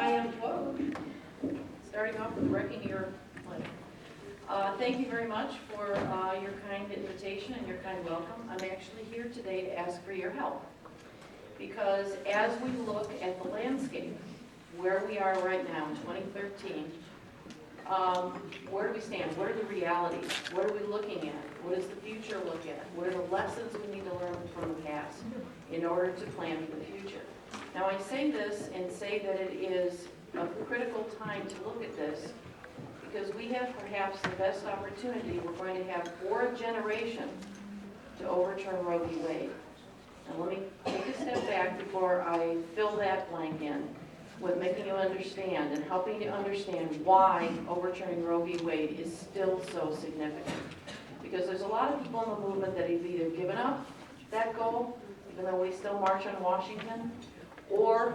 I am starting off with wrecking your life. Thank you very much for your kind invitation and your kind welcome. I'm actually here today to ask for your help. Because as we look at the landscape, where we are right now in 2013, where do we stand? What are the realities? What are we looking at? What does the future look at? What are the lessons we need to learn from the past in order to plan for the future? Now I say this and say that it is a critical time to look at this because we have perhaps the best opportunity we're going to have for a generation to overturn Roe v. Wade. Now let me take a step back before I fill that blank in with making you understand and helping you understand why overturning Roe v. Wade is still so significant. Because there's a lot of people in the movement that have either given up that goal, even though we still march on Washington, or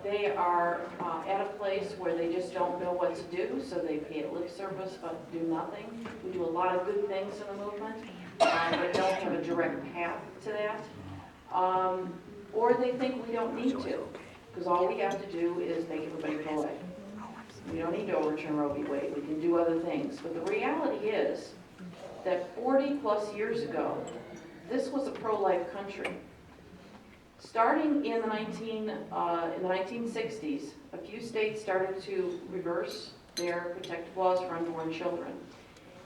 they are at a place where they just don't know what to do, so they pay it lip service but do nothing. We do a lot of good things in the movement, but don't have a direct path to that. Or they think we don't need to, because all we have to do is make everybody go away. We don't need to overturn Roe v. Wade. We can do other things. But the reality is that 40 plus years ago, this was a pro-life country. Starting in the 1960s, a few states started to reverse their protective laws for unborn children.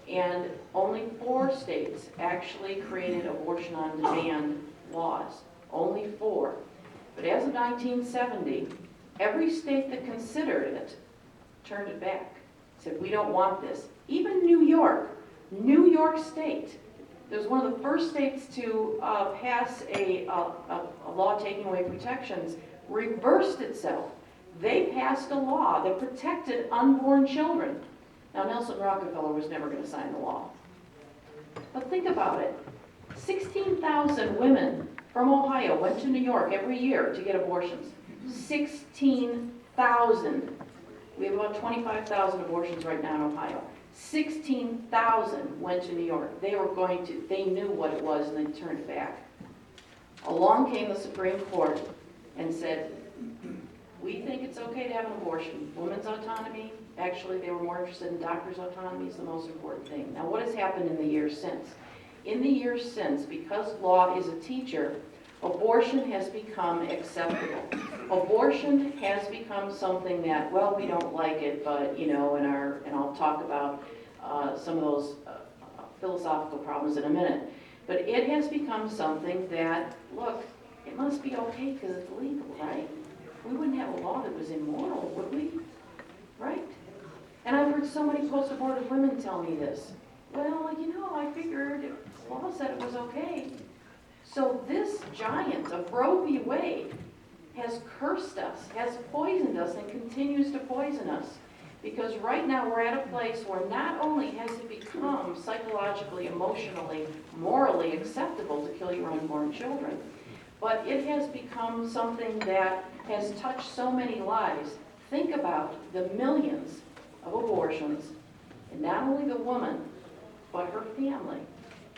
And only 4 states actually created abortion on demand laws. Only 4. But as of 1970, every state that considered it turned it back. Said, we don't want this. Even New York State, it was one of the first states to pass a law taking away protections, reversed itself. They passed a law that protected unborn children. Now, Nelson Rockefeller was never going to sign the law. But think about it. 16,000 women from Ohio went to New York every year to get abortions. 16,000. We have about 25,000 abortions right now in Ohio. 16,000 went to New York. They knew what it was and they turned it back. Along came the Supreme Court and said, we think it's okay to have an abortion. Women's autonomy, actually they were more interested in doctors' autonomy is the most important thing. Now what has happened in the years since? In the years since, because law is a teacher, abortion has become acceptable. Abortion has become something that, well, we don't like it, but, you know, and I'll talk about some of those philosophical problems in a minute. But it has become something that, look, it must be okay because it's legal, right? We wouldn't have a law that was immoral, would we? Right? And I've heard so many post-abortive women tell me this. Well, you know, I figured if the law said it was okay. So this giant of Roe v. Wade has cursed us, has poisoned us, and continues to poison us. Because right now we're at a place where not only has it become psychologically, emotionally, morally acceptable to kill your unborn children, but it has become something that has touched so many lives. Think about the millions of abortions, and not only the woman, but her family,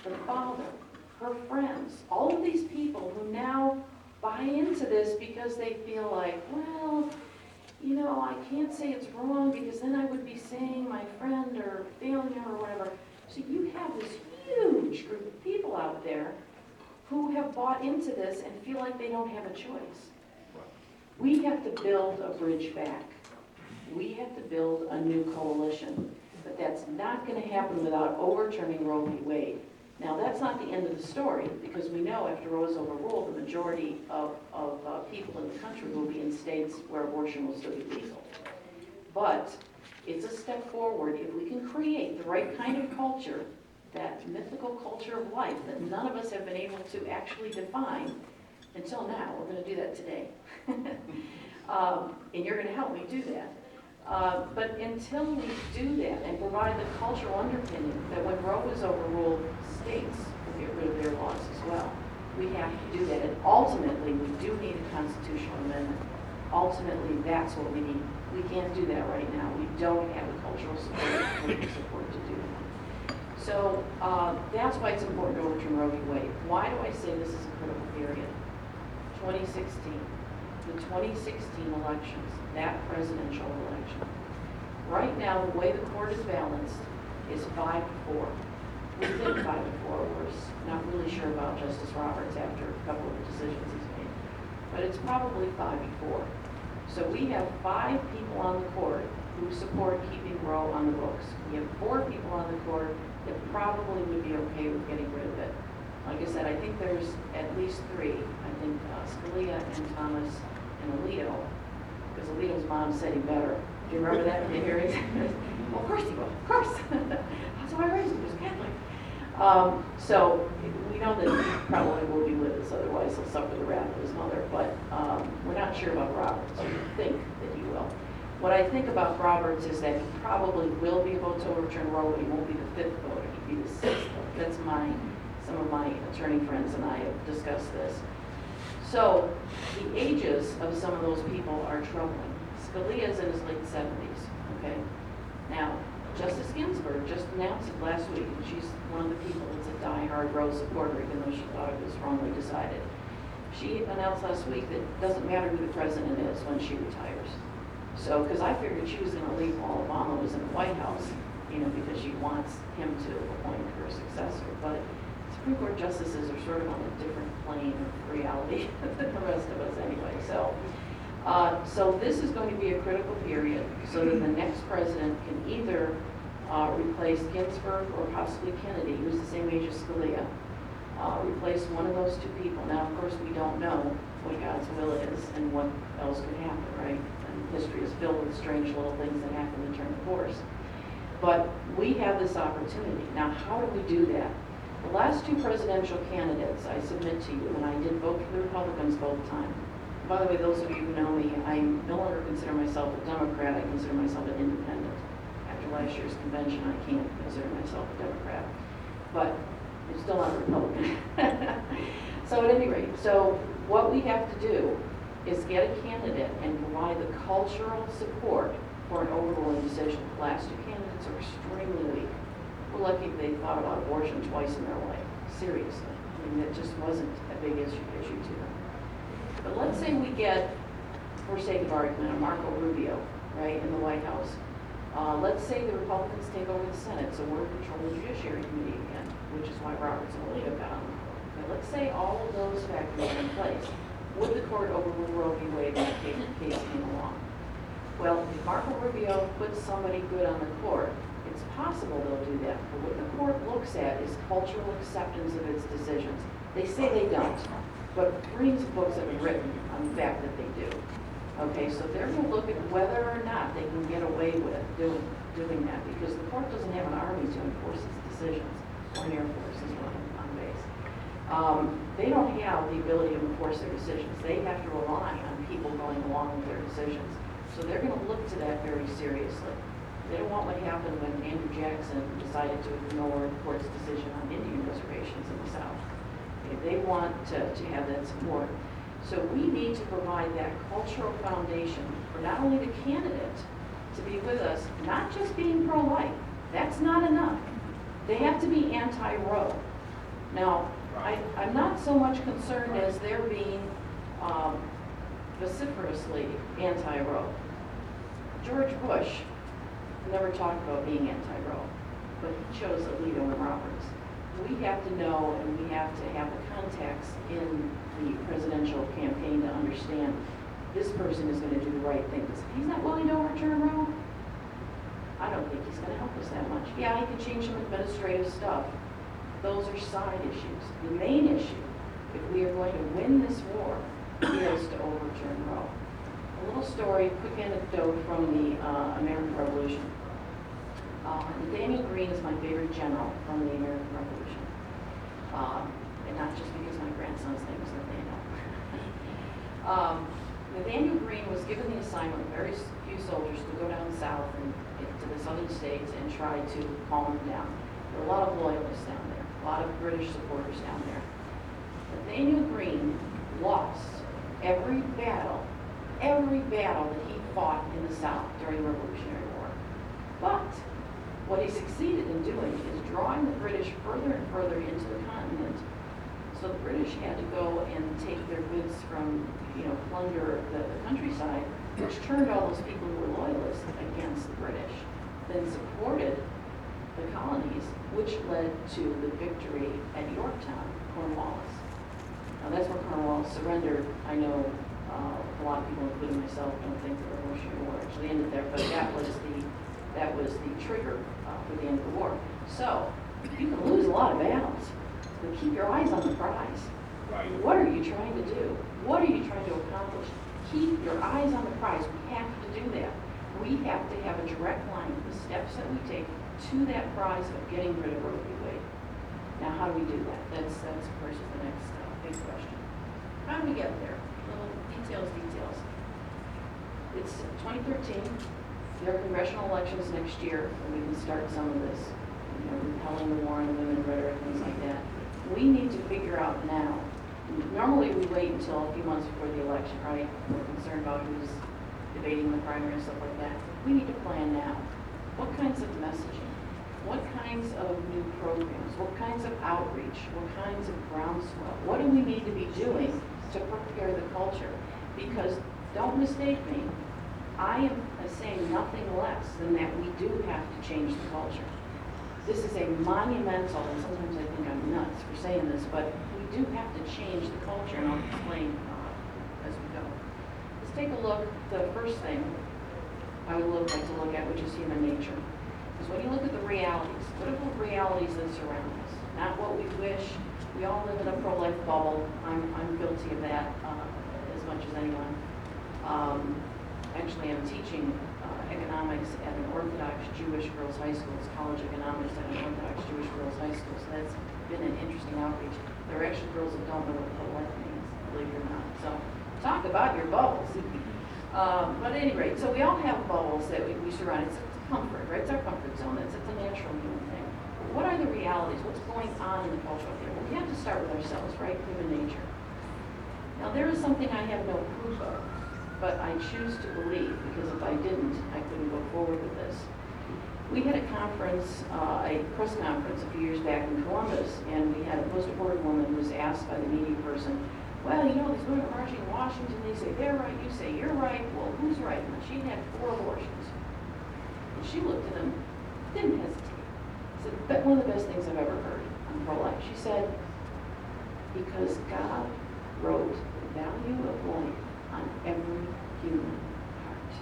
her father, her friends, all of these people who now buy into this because they feel like, well, you know, I can't say it's wrong because then I would be saying my friend or failure or whatever. So you have this huge group of people out there who have bought into this and feel like they don't have a choice. We have to build a bridge back. We have to build a new coalition. But that's not going to happen without overturning Roe v. Wade. Now, that's not the end of the story, because we know after Roe is overruled, the majority of people in the country will be in states where abortion will still be legal. But it's a step forward if we can create the right kind of culture, that mythical culture of life that none of us have been able to actually define until now. We're going to do that today. And you're going to help me do that. But until we do that and provide the cultural underpinning that when Roe is overruled, states will get rid of their laws as well. We have to do that. And ultimately, we do need a constitutional amendment. Ultimately, that's what we need. We can't do that right now. We don't have the cultural support, political support to do that. So that's why it's important to overturn Roe v. Wade. Why do I say this is a critical period? 2016. the 2016 elections, that presidential election. Right now, the way the court is balanced is 5-4. We think 5-4. We're not really sure about Justice Roberts after a couple of decisions he's made, but it's probably 5-4. So we have 5 people on the court who support keeping Roe on the books. We have 4 people on the court that probably would be okay with getting rid of it. Like I said, I think there's at least 3. I think Scalia and Thomas and Alito, because Alito's mom said he better. Do you remember that in the hearings? Well, of course he will, of course. That's how I raised him, he was Catholic. So we know that he probably will be with us, otherwise he'll suffer the wrath of his mother. But we're not sure about Roberts. We think that he will. What I think about Roberts is that he probably will be able to overturn Roe, but he won't be the 5th voter. He'd be the 6th voter. That's some of my attorney friends and I have discussed this. So the ages of some of those people are troubling. Scalia's in his late 70s, okay? Now, Justice Ginsburg just announced it last week, and she's one of the people that's a die-hard Roe supporter, even though she thought it was wrongly decided. She announced last week that it doesn't matter who the president is when she retires. So, because I figured she was going to leave while Obama was in the White House, because she wants him to appoint her successor. But Supreme Court justices are sort of on a different plane of reality than the rest of us anyway. So this is going to be a critical period so that the next president can either replace Ginsburg or possibly Kennedy, who's the same age as Scalia, replace one of those 2 people. Now, of course, we don't know what God's will is and what else could happen, right? And history is filled with strange little things that happen to turn course. But we have this opportunity. Now, how do we do that? The last 2 presidential candidates I submit to you, and I did vote for the Republicans both times. By the way, those of you who know me, I no longer consider myself a Democrat, I consider myself an independent. After last year's convention, I can't consider myself a Democrat, but I'm still not a Republican. So at any rate, so what we have to do is get a candidate and provide the cultural support for an overruling decision. The last 2 candidates are extremely weak. We're lucky they thought about abortion twice in their life, seriously. I mean, it just wasn't a big issue to them. But let's say we get, for sake of argument, a Marco Rubio, right, in the White House. Let's say the Republicans take over the Senate, so we're in control of the Judiciary Committee again, which is why Roberts and Alito got on the court. Okay, let's say all of those factors are in place. Would the court overrule Roe v. Wade when the case came along? Well, if Marco Rubio puts somebody good on the court, it's possible they'll do that. But what the court looks at is cultural acceptance of its decisions. They say they don't. But reams of books have been written on the fact that they do. Okay, so they're going to look at whether or not they can get away with doing that, because the court doesn't have an army to enforce its decisions, or an Air Force is on base. They don't have the ability to enforce their decisions. They have to rely on people going along with their decisions. So they're going to look to that very seriously. They don't want what happened when Andrew Jackson decided to ignore the court's decision on Indian reservations in the South. They want to have that support. So we need to provide that cultural foundation for not only the candidate to be with us, not just being pro-life. That's not enough. They have to be anti-Roe. Now, I'm not so much concerned as their being vociferously anti-Roe. George Bush never talked about being anti-Roe, but he chose Alito and Roberts. We have to know, and we have to have the contacts in the presidential campaign to understand this person is going to do the right thing. Because if he's not willing to overturn Roe, I don't think he's going to help us that much. Yeah, he can change some administrative stuff. Those are side issues. The main issue, if we are going to win this war, is to overturn Roe. A little story, quick anecdote from the American Revolution. Nathaniel Greene is my favorite general from the American Revolution. And not just because my grandson's name is Nathaniel. Nathaniel Greene was given the assignment of very few soldiers to go down south and to the southern states and try to calm them down. There were a lot of loyalists down there, a lot of British supporters down there. Nathaniel Greene lost every battle that he fought in the South during the Revolutionary War. But what he succeeded in doing is drawing the British further and further into the continent so So the British had to go and take their goods from, plunder the countryside, which turned all those people who were loyalists against the British, then supported the colonies, which led to the victory at Yorktown, Cornwallis. Now that's where Cornwallis surrendered. I know a lot of people, including myself, don't think the Revolutionary War actually ended there, but that was the trigger for the end of the war. So you can lose a lot of battles, but keep your eyes on the prize. Right. What are you trying to do? What are you trying to accomplish? Keep your eyes on the prize. We have to do that. We have to have a direct line of the steps that we take to that prize of getting rid of Roe v. Wade. Now, how do we do that? That's of course, the next big question. How do we get there? Little details. It's 2013. There are congressional elections next year, and we can start some of this, repelling the war on the women rhetoric, things like that. We need to figure out now. Normally, we wait until a few months before the election, right? We're concerned about who's debating the primary and stuff like that. We need to plan now. What kinds of messaging? What kinds of new programs? What kinds of outreach? What kinds of groundswell? What do we need to be doing to prepare the culture? Because, don't mistake me, I am saying nothing less than that we do have to change the culture. This is a monumental, and sometimes I think I'm nuts for saying this, but we do have to change the culture, and I'll explain as we go. Let's take a look. The first thing I would like to look at, which is human nature. Because when you look at the realities, what are the realities that surround us? Not what we wish. We all live in a pro-life bubble. I'm guilty of that as much as anyone. Actually, I'm teaching economics at an Orthodox Jewish girls' high school. It's college economics at an Orthodox Jewish girls' high school. So that's been an interesting outreach. There are actually girls that don't know what pro-life means, believe it or not. So talk about your bubbles. But at any rate, so we all have bubbles that we surround. It's comfort, right? It's our comfort zone. It's a natural human thing. But what are the realities? What's going on in the culture out there? Well, we have to start with ourselves, right? Human nature. Now, there is something I have no proof of, but I choose to believe, because if I didn't, I couldn't go forward with this. We had a conference, a press conference a few years back in Columbus, and we had a post-abortive woman who was asked by the media person, well, these women are marching in Washington, they say they're right, you say you're right, well, who's right? And she had 4 abortions. And she looked at him, didn't hesitate. Said, one of the best things I've ever heard on pro-life. She said, because God wrote the value of life on every human heart.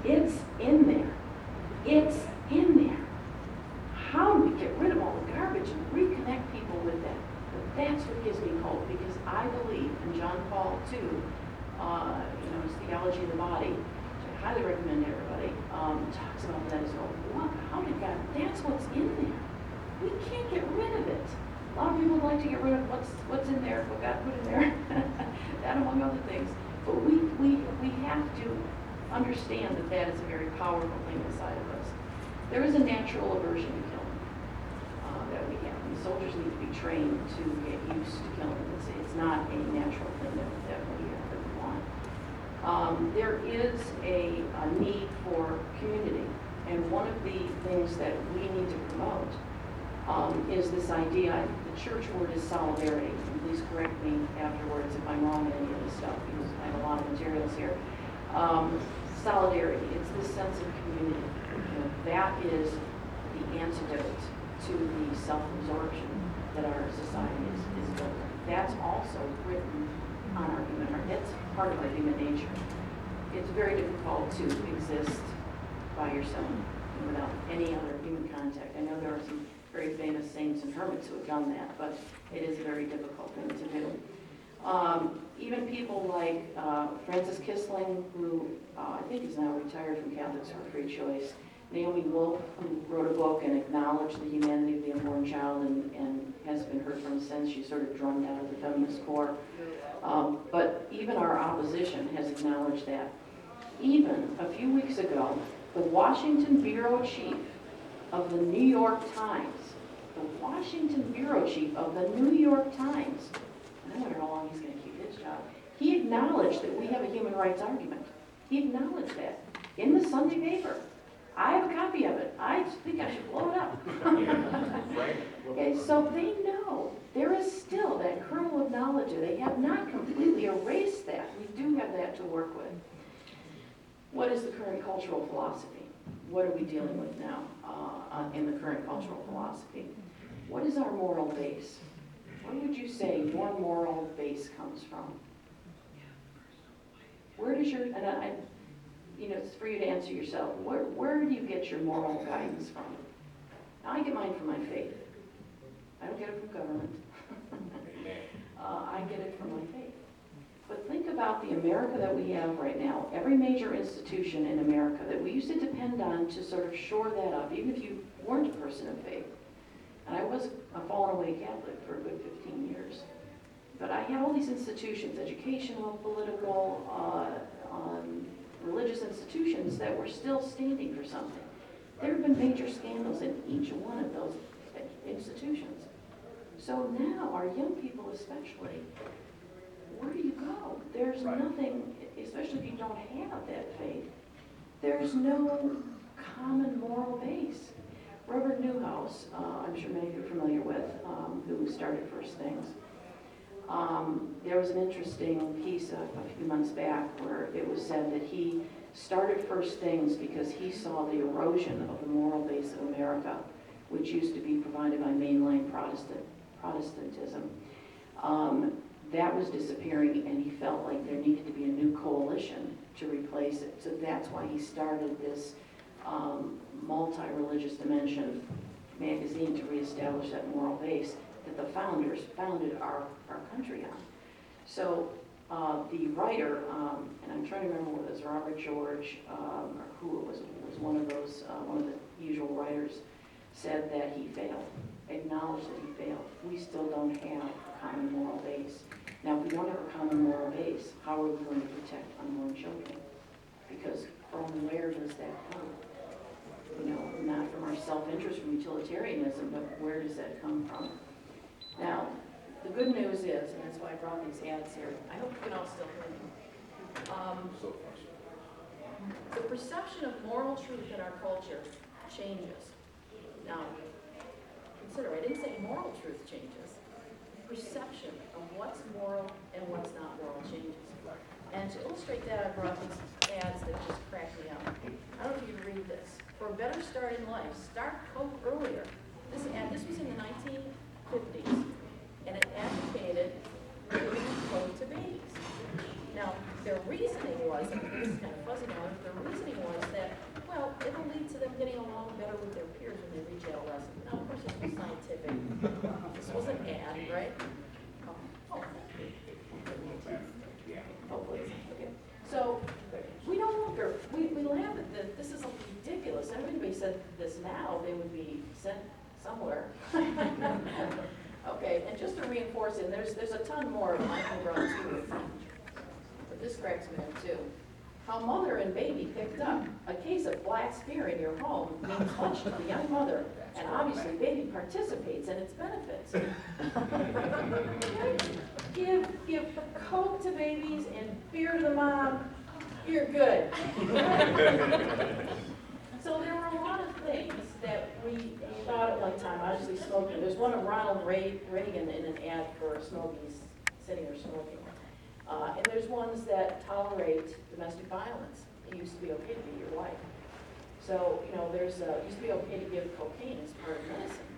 It's in there. It's in there. How do we get rid of all the garbage and reconnect people with that? But that's what gives me hope, because I believe, and John Paul II, his theology of the body, which I highly recommend to everybody, talks about that as well. What? How did God? That's what's in there. We can't get rid of it. A lot of people like to get rid of what's in there, what God put in there, that among other things. But we have to understand that is a very powerful thing inside of us. There is a natural aversion to killing that we have. And soldiers need to be trained to get used to killing. It's not a natural thing that we want. There is a need for community, and one of the things that we need to promote is this idea. The church word is solidarity, and please correct me afterwards if I'm wrong in any of this stuff, because I have a lot of materials here. Solidarity, it's this sense of community. That is the antidote to the self-absorption that our society is built on. That's also written on our human heart. That's part of our human nature. It's very difficult to exist by yourself without any other human contact. I know there are some very famous saints and hermits who have done that, but it is a very difficult thing to do. Even people like Francis Kissling, who I think is now retired from Catholics for Free Choice, Naomi Wolf, who wrote a book and acknowledged the humanity of the unborn child and hasn't been heard from since. She's sort of drummed out of the feminist core. But even our opposition has acknowledged that. Even a few weeks ago, the Washington bureau chief of the New York Times, and I wonder how long he's going to keep his job, he acknowledged that we have a human rights argument. He acknowledged that in the Sunday paper. I have a copy of it. I think I should blow it up. Okay, so they know there is still that kernel of knowledge. They have not completely erased that. We do have that to work with. What is the current cultural philosophy? What are we dealing with now in the current cultural philosophy? What is our moral base? Where would you say your moral base comes from? Where does your, and it's for you to answer yourself, where do you get your moral guidance from? Now, I get mine from my faith. I don't get it from government. I get it from my faith. But think about the America that we have right now. Every major institution in America that we used to depend on to sort of shore that up, even if you weren't a person of faith. And I was a fallen away Catholic for a good 15 years. But I had all these institutions, educational, political, religious institutions that were still standing for something. There have been major scandals in each one of those institutions. So now, our young people especially, where do you go? There's nothing, especially if you don't have that faith, there's no common moral base. Robert Newhouse, I'm sure many of you are familiar with, who started First Things. There was an interesting piece a few months back where it was said that he started First Things because he saw the erosion of the moral base of America, which used to be provided by mainline Protestantism. That was disappearing, and he felt like there needed to be a new coalition to replace it. So that's why he started this multi-religious dimension magazine to reestablish that moral base that the founders founded our country on. So the writer, and I'm trying to remember whether it was Robert George or who it was one of those, one of the usual writers, said that he failed, acknowledged that he failed. We still don't have a common moral base. Now, if we don't have a common moral base, how are we going to protect unborn children? Because from where does that come? Not from our self-interest, from utilitarianism, but where does that come from? Now, the good news is, and that's why I brought these ads here, I hope you can all still hear me. The perception of moral truth in our culture changes. Now, consider, I didn't say moral truth changes. Perception of what's moral and what's not moral changes. And to illustrate that, I brought these ads that just cracked me up. I don't know if you can read this. For a better start in life, start Coke earlier. This was in the 1950s, and it advocated giving Coke to babies. Now, their reasoning was, and this is kind of fuzzy now, their reasoning was that, well, it'll lead to them getting along better with their peers when they reach adolescence. Now, of course, this was scientific. This was an ad, right? Hopefully. Okay. So, we no longer, we laugh at this. This is ridiculous. If anybody said this now, they would be sent somewhere. Okay, and just to reinforce it, there's a ton more of my own too. But this cracks me up too. How mother and baby picked up. A case of black spear in your home means much to the young mother, and obviously baby participates in its benefits. Give Coke to babies and beer to mom, you're good. So there were a lot of things that we thought at one time, obviously smoking. There's one of Ronald Reagan in an ad for smoking, sitting there smoking. And there's ones that tolerate domestic violence. It used to be okay to beat your wife. So, it used to be okay to give cocaine as part of medicine.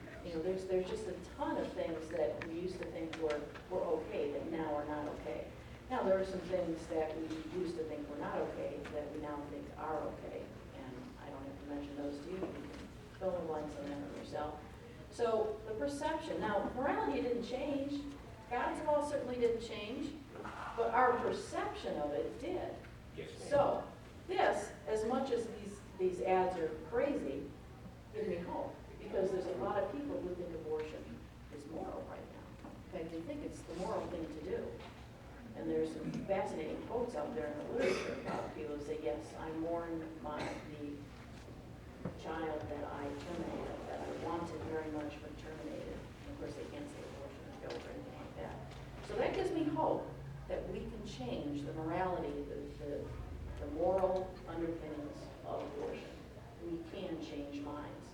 There's just a ton of things that we used to think were okay that now are not okay. Now, there are some things that we used to think were not okay that we now think are okay. And I don't have to mention those to you. You can fill in the blanks on that for yourself. So, the perception. Now, morality didn't change. God's law certainly didn't change. But our perception of it did. Yes, so, this, as much as these ads are crazy, give me hope. Because there's a lot of people who think abortion is moral right now. In fact, they think it's the moral thing to do. And there's some fascinating quotes out there in the literature about people who say, yes, I mourn the child that I terminated, that I wanted very much but terminated. And of course, they can't say abortion is guilt or anything like that. So that gives me hope that we can change the morality, the moral underpinnings of abortion. We can change minds.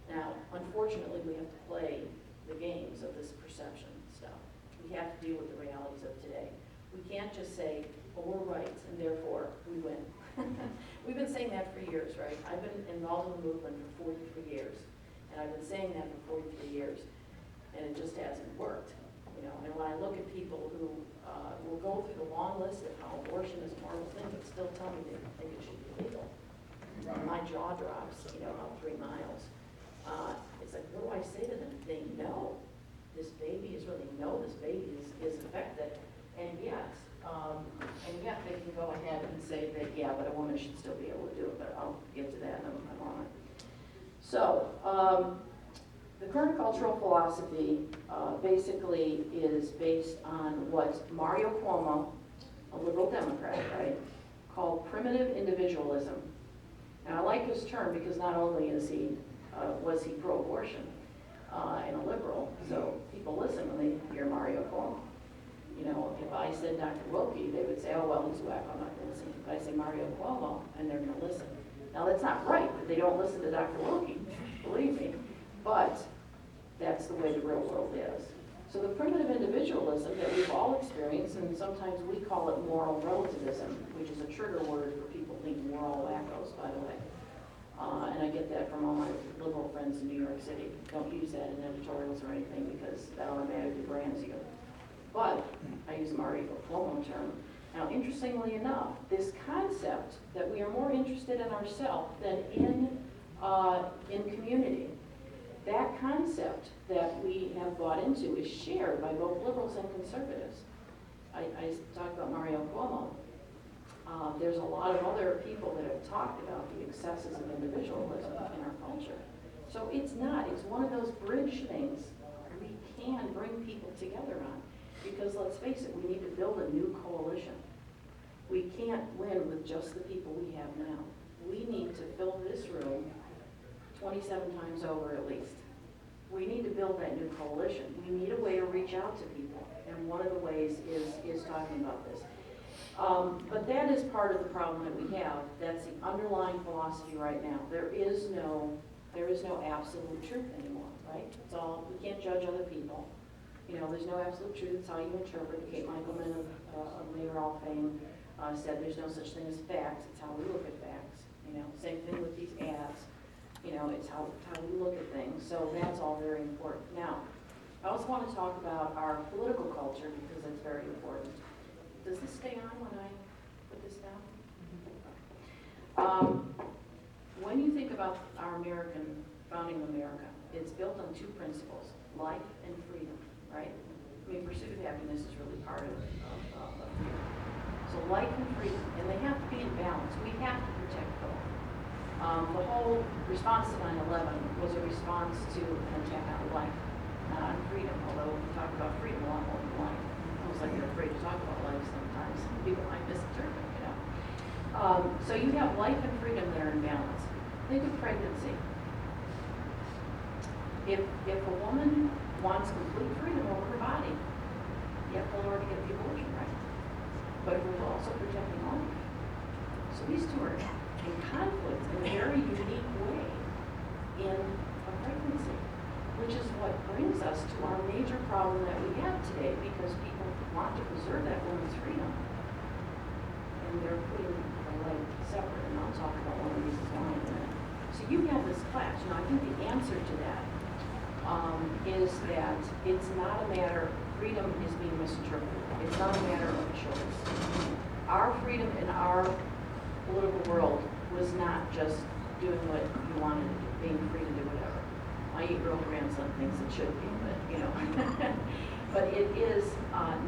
Now, unfortunately, we have to play the games of this perception. stuff. We have to deal with the realities of today. We can't just say, well, we're right, and therefore we win. We've been saying that for years, right? I've been involved in the movement for 43 years, and I've been saying that for 43 years, and it just hasn't worked. You know, and when I look at people who will go through the long list of how abortion is a horrible thing, but still tell me they think it should be legal, my jaw drops, you know, about 3 miles. It's like, what do I say to them? They know this baby is really, know this baby is affected, and yet they can go ahead and say that, yeah, but a woman should still be able to do it, but I'll get to that in a moment. So, the current cultural philosophy basically is based on what Mario Cuomo, a liberal Democrat, right, called primitive individualism. And I like his term because not only is was he pro-abortion and a liberal, so people listen when they hear Mario Cuomo. You know, if I said Dr. Wilkie, they would say, oh, well, he's whack, I'm not going to listen. If I say Mario Cuomo, and they're going to listen. Now, that's not right that they don't listen to Dr. Wilkie, believe me, but that's the way the real world is. So the primitive individualism that we've all experienced, and sometimes we call it moral relativism, which is a trigger word for people thinking we're all wackos, by the way. And I get that from all my liberal friends in New York City. Don't use that in editorials or anything because that automatically brands you. But I use Mario Cuomo term. Now, interestingly enough, this concept that we are more interested in ourselves than in community, that concept that we have bought into is shared by both liberals and conservatives. I talked about Mario Cuomo. There's a lot of other people that have talked about the excesses of individualism in our culture. So it's one of those bridge things we can bring people together on. Because let's face it, we need to build a new coalition. We can't win with just the people we have now. We need to fill this room 27 times over at least. We need to build that new coalition. We need a way to reach out to people. And one of the ways is talking about this. But that is part of the problem that we have. That's the underlying philosophy right now. There is no absolute truth anymore, right? It's all, we can't judge other people. You know, there's no absolute truth. It's how you interpret. Kate Michelman of Mayoral fame said there's no such thing as facts. It's how we look at facts. You know, same thing with these ads. You know, it's how we look at things. So that's all very important. Now, I also want to talk about our political culture because it's very important. Does this stay on when I put this down? When you think about our founding of America, it's built on 2 principles, life and freedom, right? I mean, pursuit of happiness is really part of freedom. So life and freedom, and they have to be in balance. We have to protect both. The whole response to 9/11 was a response to an attack on life, not on freedom, although we talk about freedom a lot more than life. Almost like you're afraid to talk about life sometimes. People might misinterpret, you know. So you have life and freedom that are in balance. Think of pregnancy. If a woman wants complete freedom over her body, you have to allow her to get the abortion, right? But we're also protecting life. So these two are in conflict in a very unique way in a pregnancy, which is what brings us to our major problem that we have today because people want to preserve that woman's freedom. And they're putting the leg separate, and I'll talk about one of these in a minute. So you have this clash. Now, I think the answer to that is that it's not a matter, freedom is being misinterpreted. It's not a matter of choice. Our freedom in our political world was not just doing what you wanted to do, being free to do whatever. My 8-year-old grandson thinks it should be, but you know. But it is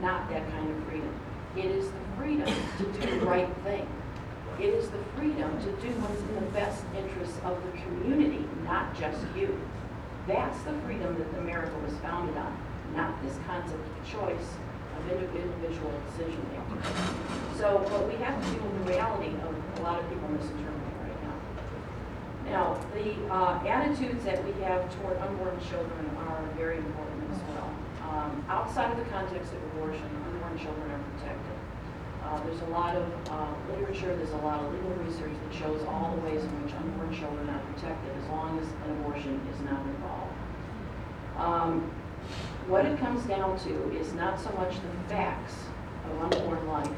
not that kind of freedom. It is the freedom to do the right thing. It is the freedom to do what's in the best interest of the community, not just you. That's the freedom that America was founded on, not this concept of choice, of individual decision making. So, but we have to deal with the reality of a lot of people misinterpreting right now. Now, the attitudes that we have toward unborn children are very important as well. Outside of the context of abortion, unborn children are protected. There's a lot of literature, there's a lot of legal research that shows all the ways in which unborn children are protected as long as an abortion is not involved. What it comes down to is not so much the facts of unborn life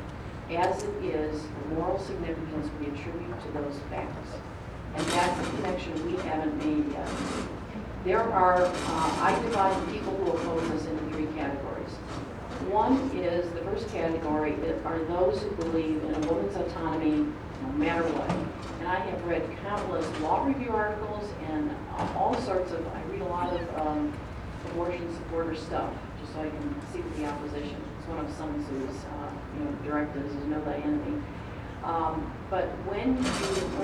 as it is the moral significance we attribute to those facts. And that's a connection we haven't made yet. There are, I divide the people who oppose us into three categories. One is, the first category are those who believe in a woman's autonomy no matter what. And I have read countless law review articles and all sorts of, I read a lot of abortion supporter stuff, just so I can see the opposition. It's one of Sun Tzu's directives is know thy enemy. But when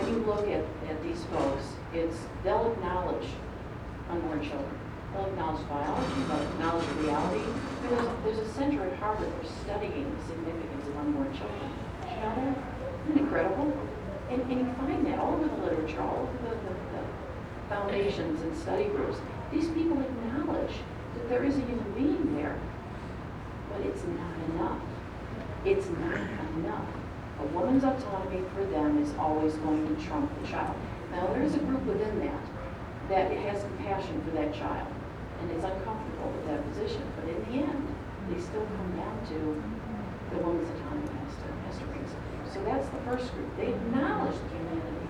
you look at these folks, they'll acknowledge unborn children. They'll acknowledge biology, they'll acknowledge reality. There's a center at Harvard for studying the significance of unborn children. Did you know that? Isn't it incredible? And you find that all over the literature, all over the foundations and study groups. These people acknowledge that there is a human being there, but it's not enough. It's not enough. A woman's autonomy for them is always going to trump the child. Now, there is a group within that has compassion for that child and is uncomfortable with that position, but in the end, they still come down to the woman's autonomy has to bring something. So that's the first group. They acknowledge the humanity.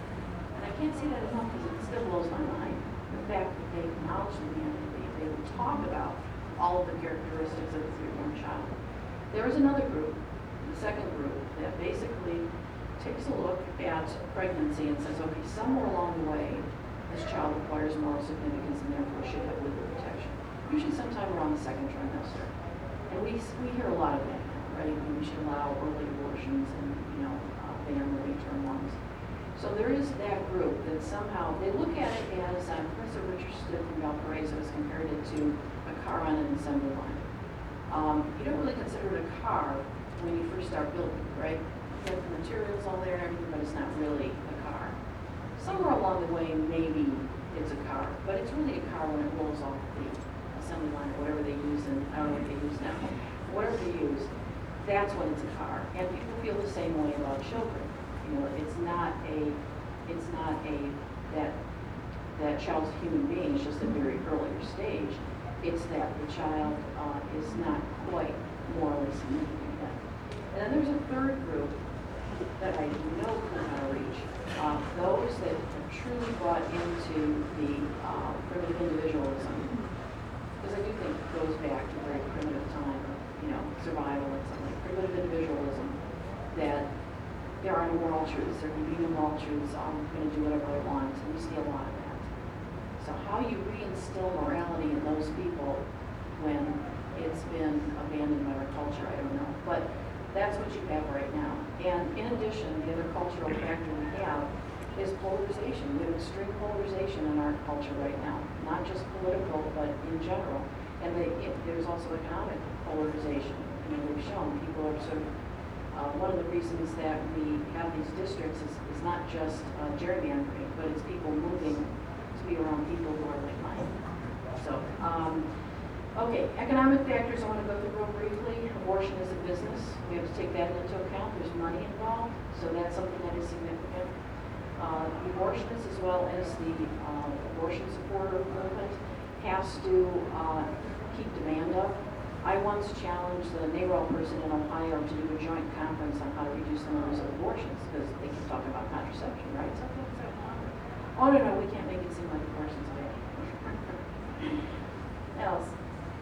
And I can't say that enough because it still blows my mind. The fact that they acknowledge the humanity, they will talk about all of the characteristics of a three-born child. There is another group, the second group, that basically takes a look at pregnancy and says, okay, somewhere along the way, this child acquires moral significance and therefore should have legal protection. Usually sometime around the second trimester. And we hear a lot of that now, right? We should allow early abortions and, ban the late-term ones. So there is that group that somehow, they look at it as, Professor Richardson from Valparaiso has compared it to a car on an assembly line. You don't really consider it a car when you first start building, right? You have the materials all there and everything, but it's not really a car. Somewhere along the way, maybe it's a car, but it's really a car when it rolls off the assembly line or whatever they use, and I don't know what they use now. Whatever they use, that's when it's a car. And people feel the same way about children. It's not that child's a human being, it's just a very earlier stage. It's that the child is not quite morally significant yet. And then there's a third group that I have no clue how to reach. Those that have truly bought into the primitive individualism, because I do think it goes back to a very primitive time, survival and something like primitive individualism, that there are no moral truths, there can be no moral truths, I'm going to do whatever I want, and we see a lot of that. So how you reinstill morality in those people when it's been abandoned by our culture, I don't know. But that's what you have right now. And in addition, the other cultural factor we have is polarization. We have extreme polarization in our culture right now, not just political, but in general. And there's also economic polarization. We've shown people are sort of, one of the reasons that we have these districts is not just gerrymandering, but it's people moving to be around people who are like-minded. So, okay, economic factors I want to go through real briefly. Abortion is a business. We have to take that into account. There's money involved, so that's something that is significant. The abortionists, as well as the abortion supporter movement, has to keep demand up. I once challenged the NARAL person in Ohio to do a joint conference on how to reduce the numbers of abortions, because they keep talking about contraception, right? Oh, no, we can't make it seem like abortion's bad. Else,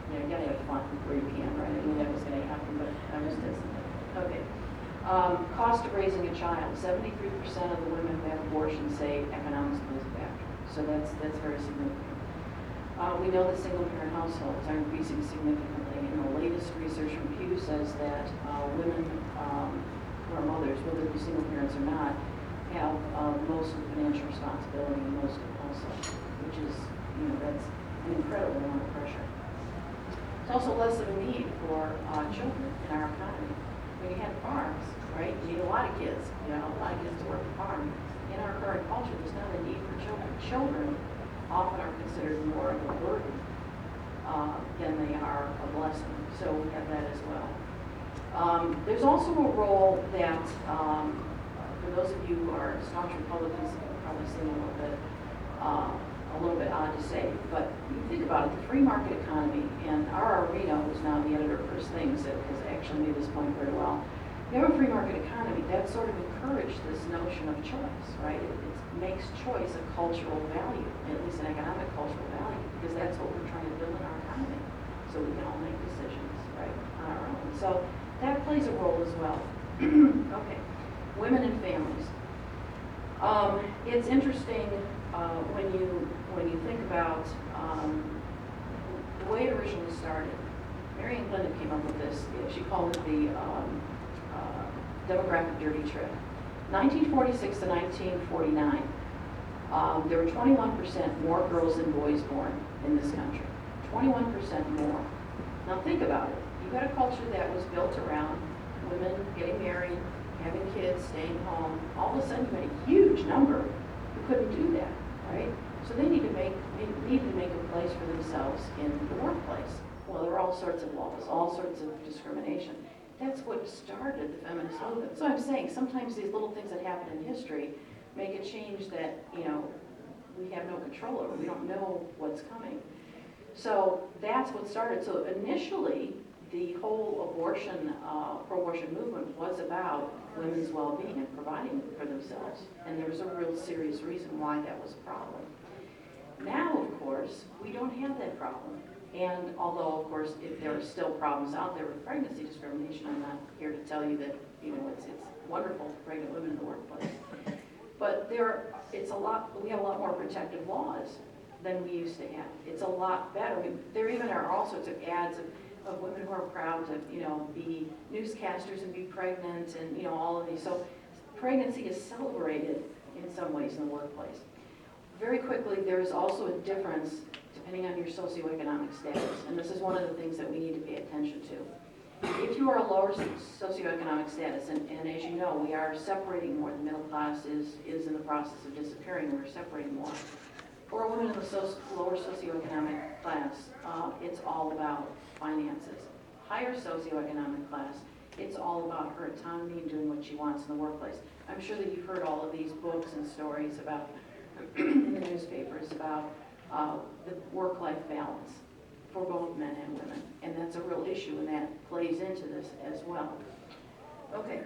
you gotta have fun where you can, right? I knew that was gonna happen, but I was distant. Okay. Cost of raising a child. 73% of the women who have abortions say economics plays a factor. So that's very significant. We know that single-parent households are increasing significantly. And the latest research from Pew says that women who are mothers, whether they're single parents or not, have most of the financial responsibility and most of the household, which is, that's an incredible amount of pressure. It's also less of a need for children in our economy. When you have farms, right, you need a lot of kids, a lot of kids to work the farm. In our current culture, there's not a need for children. Children often are considered more of a burden than they are a blessing. So we have that as well. There's also a role that, for those of you who are staunch Republicans, you've probably seen a little bit, a little bit odd to say, but you think about it, the free market economy, and R.R. Reno, who's now the editor of First Things, has actually made this point very well. You have a free market economy, that sort of encouraged this notion of choice, right? It makes choice a cultural value, at least an economic cultural value, because that's what we're trying to build in our economy, so we can all make decisions, right, on our own. So that plays a role as well. Okay, women and families. It's interesting when you think about the way it originally started. Mary Ann Glendon came up with this. She called it the demographic dirty trick. 1946 to 1949, there were 21% more girls than boys born in this country. 21% more. Now think about it. You got a culture that was built around women getting married, having kids, staying home. All of a sudden, you had a huge number who couldn't do that, right? So they needed to make a place for themselves in the workplace. Well, there were all sorts of laws, all sorts of discrimination. That's what started the feminist movement. So I'm saying sometimes these little things that happen in history make a change that, you know, we have no control over. We don't know what's coming. So that's what started. So initially, the whole pro-abortion movement was about women's well-being and providing for themselves. And there was a real serious reason why that was a problem. Now, of course, we don't have that problem. And although, of course, if there are still problems out there with pregnancy discrimination, I'm not here to tell you that, you know, it's wonderful for pregnant women in the workplace. But we have a lot more protective laws than we used to have. It's a lot better. I mean, there even are all sorts of ads of women who are proud to, you know, be newscasters and be pregnant and, you know, all of these. So pregnancy is celebrated in some ways in the workplace. Very quickly, there is also a difference depending on your socioeconomic status, and this is one of the things that we need to pay attention to. If you are a lower socioeconomic status, and as you know, we are separating more, the middle class is in the process of disappearing, we're separating more. For a woman in the lower socioeconomic class, it's all about finances. Higher socioeconomic class, it's all about her autonomy and doing what she wants in the workplace. I'm sure that you've heard all of these books and stories about, in the newspapers, about the work-life balance for both men and women. And that's a real issue, and that plays into this as well. Okay,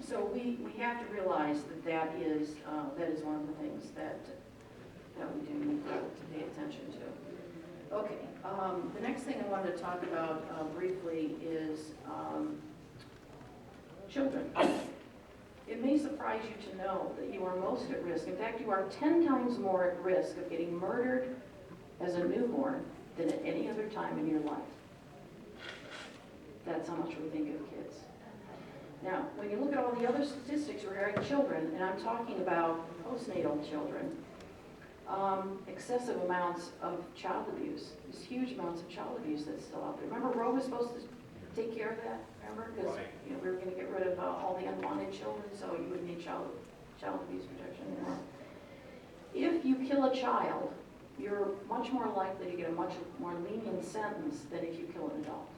so we have to realize that is one of the things that we do need to pay attention to. Okay, the next thing I wanted to talk about briefly is children. It may surprise you to know that you are most at risk. In fact, you are 10 times more at risk of getting murdered as a newborn than at any other time in your life. That's how much we think of kids. Now, when you look at all the other statistics regarding children, and I'm talking about postnatal children, excessive amounts of child abuse. There's huge amounts of child abuse that's still out there. Remember, Roe was supposed to take care of that? Remember? Because you know, we were going to get rid of all the unwanted children, so you wouldn't need child abuse protection anymore. If you kill a child, you're much more likely to get a much more lenient sentence than if you kill an adult.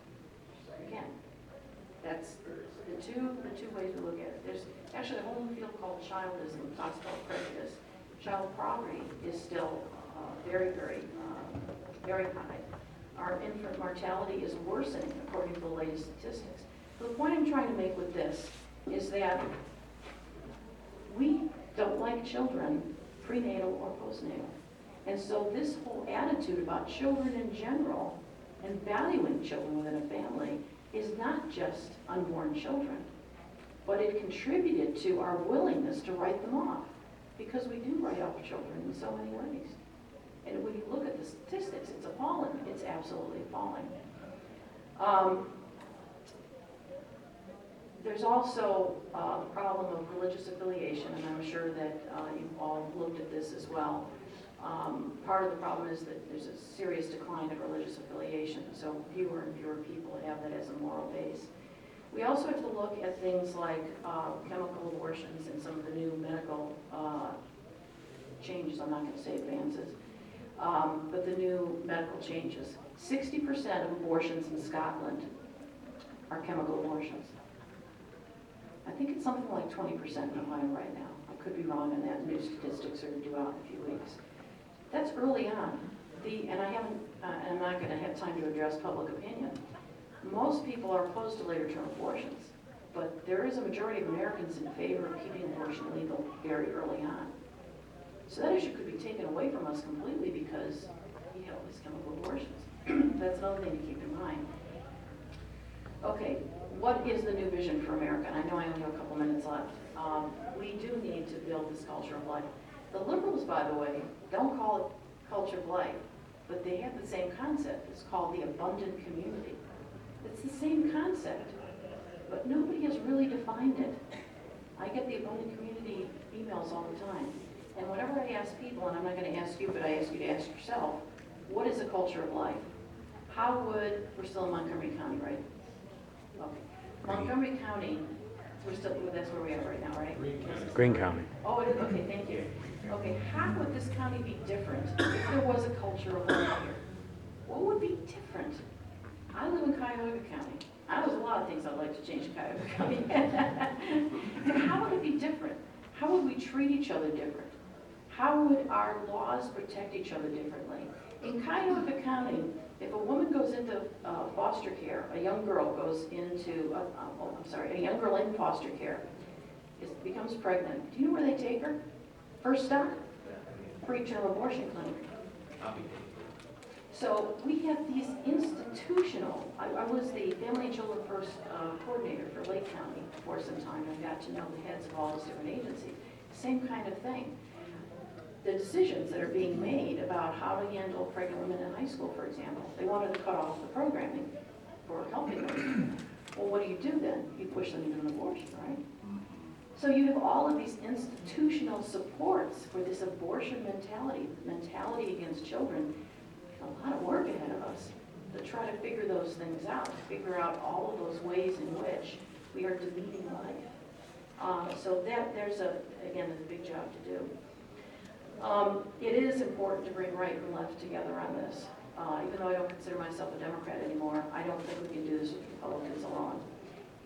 Again, that's the two ways we look at it. There's actually a whole new field called childism, talks about prejudice. Child poverty is still very, very, very high. Our infant mortality is worsening according to the latest statistics. So the point I'm trying to make with this is that we don't like children prenatal or postnatal. And so this whole attitude about children in general and valuing children within a family is not just unborn children, but it contributed to our willingness to write them off, because we do write off children in so many ways. And when you look at the statistics, it's appalling. It's absolutely appalling. There's also the problem of religious affiliation, and I'm sure that you've all looked at this as well. Part of the problem is that there's a serious decline of religious affiliation, so fewer and fewer people have that as a moral base. We also have to look at things like chemical abortions and some of the new medical changes. I'm not going to say advances, but the new medical changes. 60% of abortions in Scotland are chemical abortions. I think it's something like 20% in Ohio right now. I could be wrong on that. New statistics are due out in a few weeks. That's early on. And I haven't, and I'm not going to have time to address public opinion. Most people are opposed to later term abortions, but there is a majority of Americans in favor of keeping abortion legal very early on. So that issue could be taken away from us completely because, you know, it's chemical abortions. That's another thing to keep in mind. Okay, what is the new vision for America? And I know I only have a couple minutes left. We do need to build this culture of life. The liberals, by the way, don't call it culture of life, but they have the same concept. It's called the abundant community. It's the same concept, but nobody has really defined it. I get the abundant community emails all the time. And whenever I ask people, and I'm not going to ask you, but I ask you to ask yourself, what is a culture of life? How would, we're still in Montgomery County, right? Okay. Montgomery County, that's where we are right now, right? Greene County. Oh, it is? Okay, thank you. Okay, how would this county be different if there was a culture of life here? What would be different? I live in Cuyahoga County. There's a lot of things I'd like to change in Cuyahoga County. But how would it be different? How would we treat each other different? How would our laws protect each other differently? In Cuyahoga County, if a woman goes into foster care, a young girl goes into, a young girl in foster care, becomes pregnant, do you know where they take her? First stop? Preterm abortion clinic. So we have these institutional, I was the Family and Children First coordinator for Lake County for some time. I got to know the heads of all these different agencies. Same kind of thing. The decisions that are being made about how to handle pregnant women in high school, for example. They wanted to cut off the programming for helping them. Well, what do then? You push them into an abortion, right? So you have all of these institutional supports for this abortion mentality against children. A lot of work ahead of us to try to figure those things out, to figure out all of those ways in which we are deleting life. So there's again, a big job to do. It is important to bring right and left together on this. Even though I don't consider myself a Democrat anymore, I don't think we can do this with Republicans alone.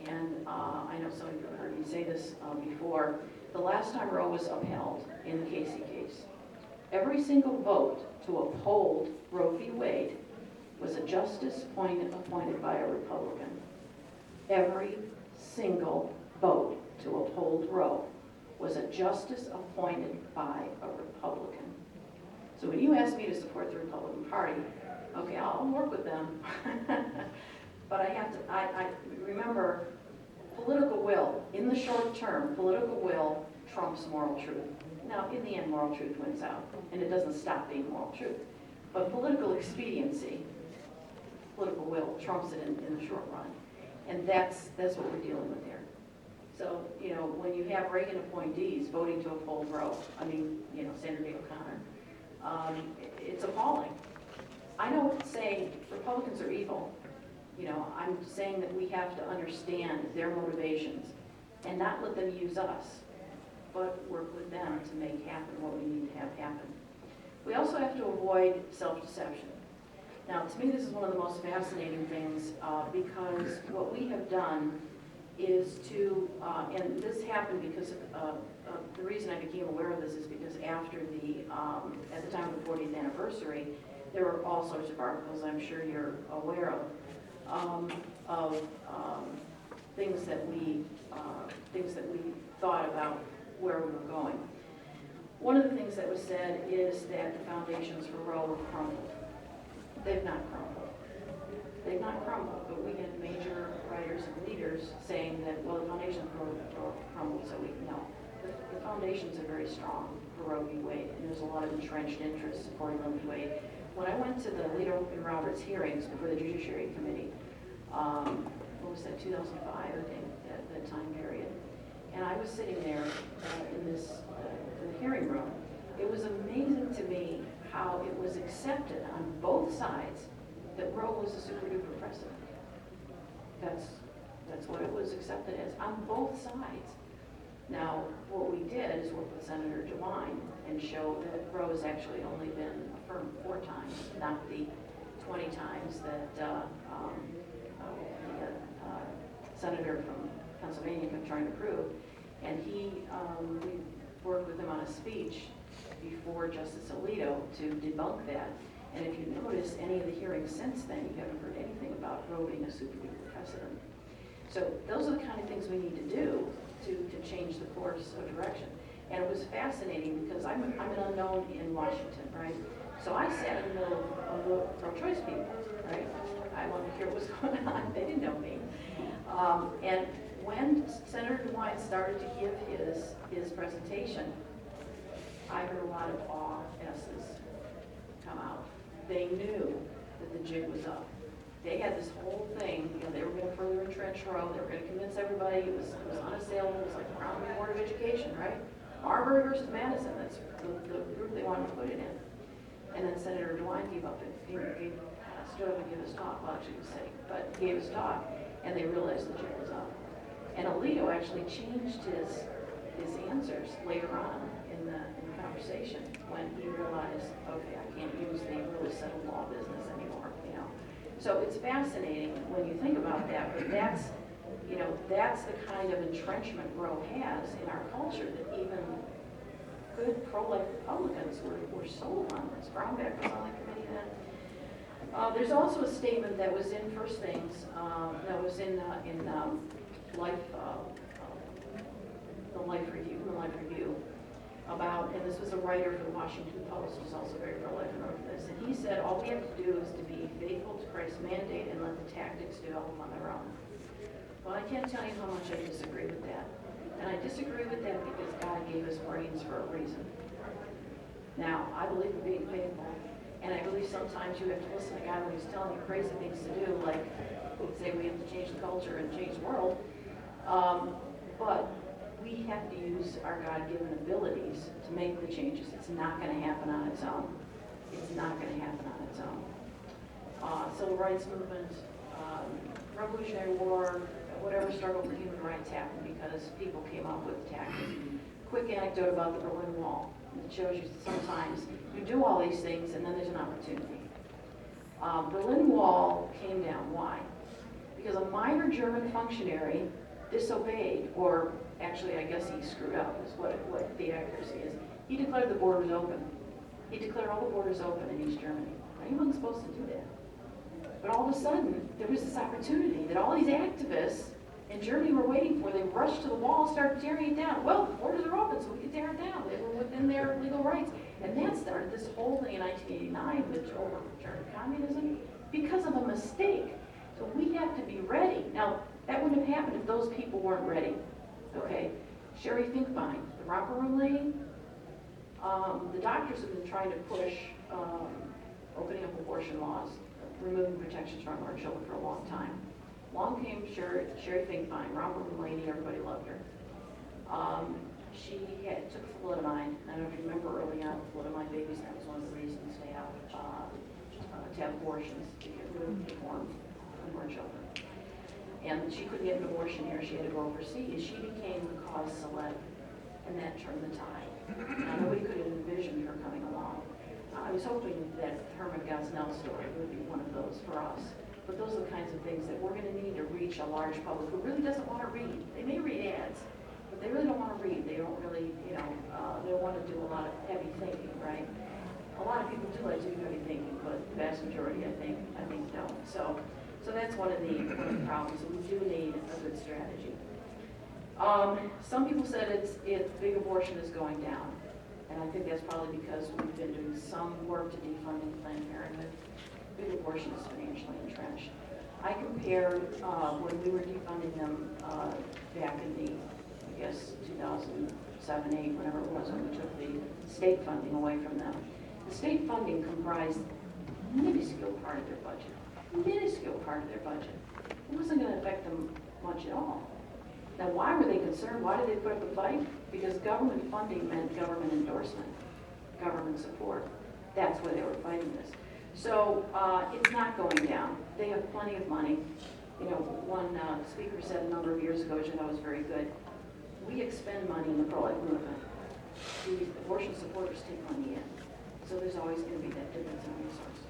And I know some of you have heard me say this before. The last time Roe was upheld in the Casey case, every single vote to uphold Roe v. Wade was a justice appointed by a Republican. Every single vote to uphold Roe was a justice appointed by a Republican. So when you ask me to support the Republican Party, okay, I'll work with them. But I remember political will, in the short term, political will trumps moral truth. Now, in the end, moral truth wins out, and it doesn't stop being moral truth. But political expediency, political will trumps it in the short run. And that's what we're dealing with here. So, you know, when you have Reagan appointees voting to uphold Roe, Sandra Day O'Connor, it's appalling. I don't say Republicans are evil. You know, I'm saying that we have to understand their motivations and not let them use us, but work with them to make happen what we need to have happen. We also have to avoid self-deception. Now, to me, this is one of the most fascinating things because what we have done is to, and this happened because the reason I became aware of this is because after at the time of the 40th anniversary, there were all sorts of articles I'm sure you're aware of things that we thought about where we were going. One of the things that was said is that the foundations for Roe were crumbled. They've not crumbled. They've not crumbled, but we had major writers and leaders saying that, well, the foundations were crumbled, so the foundations are very strong for Roe v. Wade, and there's a lot of entrenched interest supporting Roe v. Wade. When I went to the Alito and Roberts hearings before the Judiciary Committee, what was that, 2005, I think, that time period, and I was sitting there in the hearing room, it was amazing to me how it was accepted on both sides that Roe was a super duper precedent. That's what it was accepted as on both sides. Now, what we did is work with Senator DeWine and show that Roe has actually only been affirmed 4 times, not the 20 times that the senator from Pennsylvania kept trying to prove. And we worked with him on a speech before before Justice Alito to debunk that. And if you notice any of the hearings since then, you haven't heard anything about Roe being a super duper precedent. So those are the kind of things we need to do to change the course of direction. And it was fascinating because I'm an unknown in Washington, right? So I sat in the middle of the pro-choice people, right? I wanted to hear what was going on. They didn't know me. And when Senator DeWine started to give his presentation, I heard a lot of awe S's come out. They knew that the jig was up. They had this whole thing, they were going to further entrench Roe. They were going to convince everybody it was unassailable. It was like the Brown Board of Education, right? Marbury versus Madison, that's the group they wanted to put it in. And then Senator DeWine gave up and stood up and gave his talk. Well, actually he was sitting, but he gave his talk, and they realized the jig was up. And Alito actually changed his answers later on in the conversation when he realized, okay, I can't use the really settled law business anymore, So it's fascinating when you think about that, but that's the kind of entrenchment Roe has in our culture that even good pro-life Republicans were sold on this. Brownback was on the committee then. There's also a statement that was in First Things, that was in Life, the Life Review, about, and this was a writer for the Washington Post, who's also very pro-life and wrote this, and he said, all we have to do is to be faithful to Christ's mandate and let the tactics develop on their own. Well, I can't tell you how much I disagree with that. And I disagree with that because God gave us brains for a reason. Now, I believe in being faithful, and I believe sometimes you have to listen to God when he's telling you crazy things to do, like say we have to change the culture and change the world. But we have to use our God-given abilities to make the changes. It's not going to happen on its own. It's not going to happen on its own. Civil rights movement, Revolutionary War, whatever struggle for human rights happened because people came up with tactics. Quick anecdote about the Berlin Wall. It shows you sometimes you do all these things and then there's an opportunity. Berlin Wall came down. Why? Because a minor German functionary disobeyed, or actually I guess he screwed up is what the accuracy is. He declared the borders open. He declared all the borders open in East Germany. Now, he wasn't supposed to do that. But all of a sudden, there was this opportunity that all these activists in Germany were waiting for. They rushed to the wall and started tearing it down. Well, the borders are open, so we can tear it down. They were within their legal rights. And that started this whole thing in 1989, which overturned communism, because of a mistake. So we have to be ready. Now, that wouldn't have happened if those people weren't ready. Okay, Sherry Finkbein, the romper room lady, the doctors have been trying to push opening up abortion laws, removing protections from our children for a long time. Along came Sherry Finkbein, romper room lady, everybody loved her. She took thalidomide. I don't know if you remember early on, thalidomide babies, that was one of the reasons they have to have abortions, to get rid of unborn children. And she couldn't get an abortion here, she had to go overseas. She became the cause celeb, and that turned the tide. Now, nobody could have envisioned her coming along. I was hoping that Herman Gosnell's story would be one of those for us. But those are the kinds of things that we're going to need to reach a large public who really doesn't want to read. They may read ads, but they really don't want to read. They don't really, they don't want to do a lot of heavy thinking, right? A lot of people do like to do heavy thinking, but the vast majority, I think don't. So that's one of the problems. We do need a good strategy. Some people said big abortion is going down, and I think that's probably because we've been doing some work to defunding Planned Parenthood. Big abortion is financially entrenched. I compared when we were defunding them back in the, 2007, 8, whenever it was, when we took the state funding away from them. The state funding comprised a minuscule part of their budget. Minuscule part of their budget. It wasn't going to affect them much at all. Now, why were they concerned? Why did they put up a fight? Because government funding meant government endorsement, government support. That's why they were fighting this. So it's not going down. They have plenty of money. One speaker said a number of years ago, which I thought was very good, we expend money in the pro-life movement. The abortion supporters take money in. So there's always going to be that difference in resources.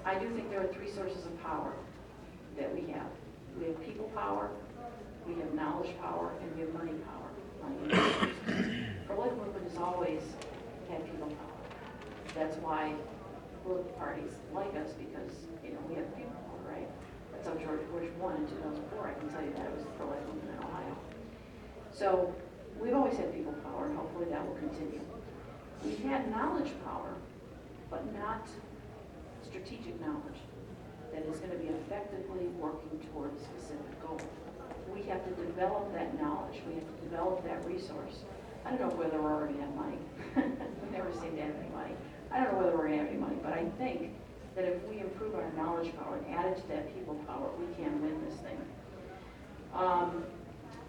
I do think there are three sources of power that we have. We have people power, we have knowledge power, and we have money power. Pro-life movement has always That's why political parties like us, because, we have people, right? That's how George Bush won in 2004. I can tell you that. It was the pro-life movement in Ohio. So we've always had people power, and hopefully that will continue. We've had knowledge power, but not strategic knowledge that is going to be effectively working towards a specific goal. We have to develop that knowledge. We have to develop that resource. I don't know whether we're already have money. We never seem to have any money. I don't know whether we're going to have any money, but I think that if we improve our knowledge power and add it to that people power, we can win this thing.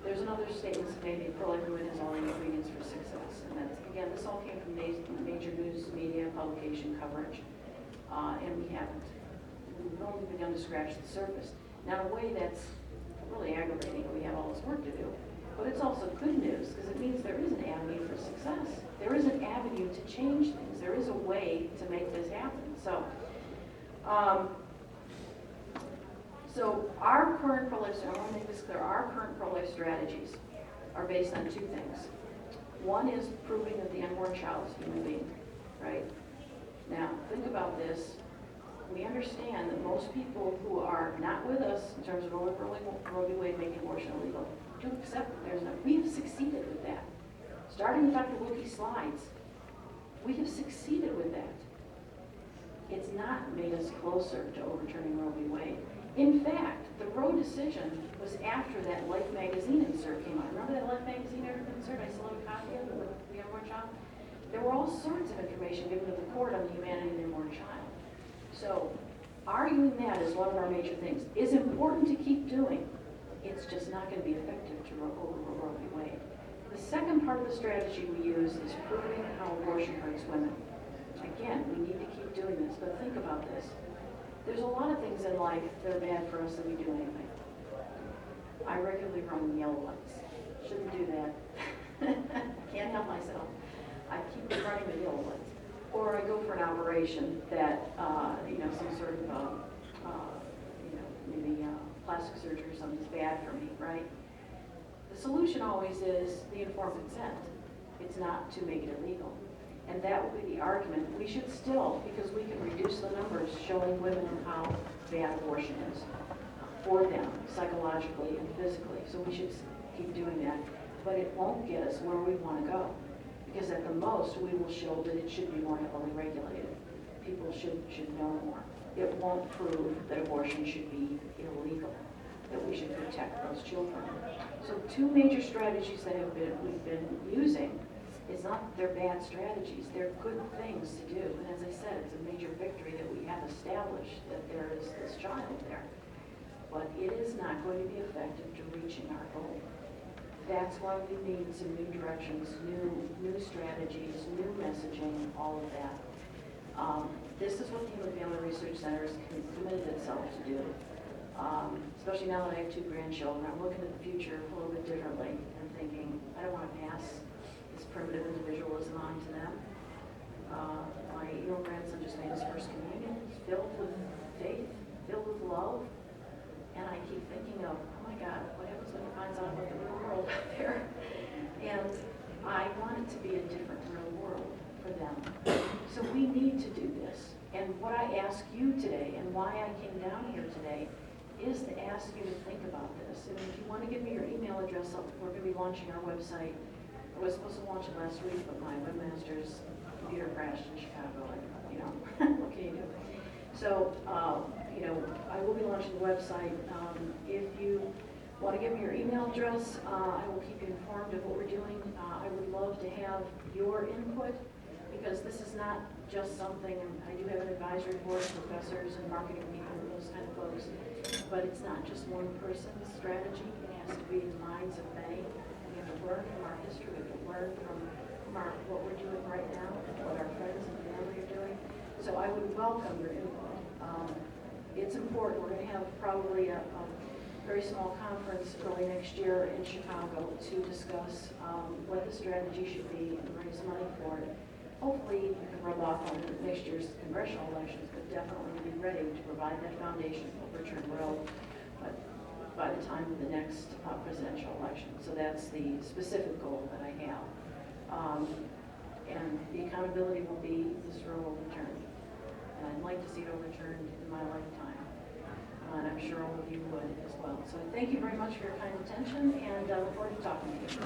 There's another statement that maybe pro-life movement has all the ingredients for success, and that's, again, this all came from major news media publication coverage, and we haven't. We've only begun to scratch the surface. Now, in a way that's really aggravating, we have all this work to do, but it's also good news, because it means there is an avenue for success. There is an avenue to change things. There is a way to make this happen. So our current pro-life, I want to make this clear, our current pro-life strategies are based on two things. One is proving that the unborn child is a human being, right? Now, think about this. We understand that most people who are not with us in terms of overruling Roe v. Wade making abortion illegal do accept that there's no, we have succeeded with that. Starting with Dr. Wilkie's slides, we have succeeded with that. It's not made us closer to overturning Roe v. Wade. In fact, the Roe decision was after that Life magazine insert came out. Remember that Life magazine insert? I still have a copy of it with the unborn child. There were all sorts of information given to the court on the humanity of the unborn child. So arguing that is one of our major things. It's important to keep doing. It's just not going to be effective to overrule Roe v. Wade. The second part of the strategy we use is proving how abortion hurts women. Again, we need to keep doing this, but think about this. There's a lot of things in life that are bad for us that we do anyway. I regularly run yellow lights. Shouldn't do that. Can't help myself. I keep running the yellow lights. Or I go for an operation that, some sort of, maybe plastic surgery or something's bad for me, right? The solution always is the informed consent. It's not to make it illegal. And that will be the argument. We should still, because we can reduce the numbers showing women how bad abortion is for them, psychologically and physically. So we should keep doing that. But it won't get us where we want to go. Because at the most, we will show that it should be more heavily regulated. People should know more. It won't prove that abortion should be illegal, that we should protect those children. So two major strategies that we've been using. It's not that they're bad strategies, they're good things to do. And as I said, it's a major victory that we have established that there is this child there. But it is not going to be effective to reaching our goal. That's why we need some new directions, new strategies, new messaging, all of that. This is what the Human Family Research Center has committed itself to do. Especially now that I have two grandchildren, I'm looking at the future a little bit differently and thinking, I don't want to pass this primitive individualism on to them. My grandson just made his first communion. It's filled with faith, filled with love. And I keep thinking of, oh my God, what happens when he finds out about the real world out there? And I want it to be a different real world for them. So we need to do this. And what I ask you today, and why I came down here today, is to ask you to think about this. And if you want to give me your email address, we're going to be launching our website. I was supposed to launch it last week, but my webmaster's computer crashed in Chicago, and what can you do? So, I will be launching the website. If you want to give me your email address, I will keep you informed of what we're doing. I would love to have your input, because this is not just something, and I do have an advisory board of professors and marketing people and those kind of folks, but it's not just one person's strategy. It has to be in the minds of many. We have to learn from our history. We have to learn from what we're doing right now, what our friends and family are doing. So I would welcome your input. It's important. We're going to have probably a very small conference early next year in Chicago to discuss what the strategy should be and raise money for it. Hopefully you can rub off on next year's congressional elections, but definitely be ready to provide that foundation for Richard Rowe by the time of the next presidential election. So that's the specific goal that I have. And the accountability will be this row overturned. And I'd like to see it overturned in my lifetime. And I'm sure all of you would as well. So thank you very much for your kind attention, and I look forward to talking to you.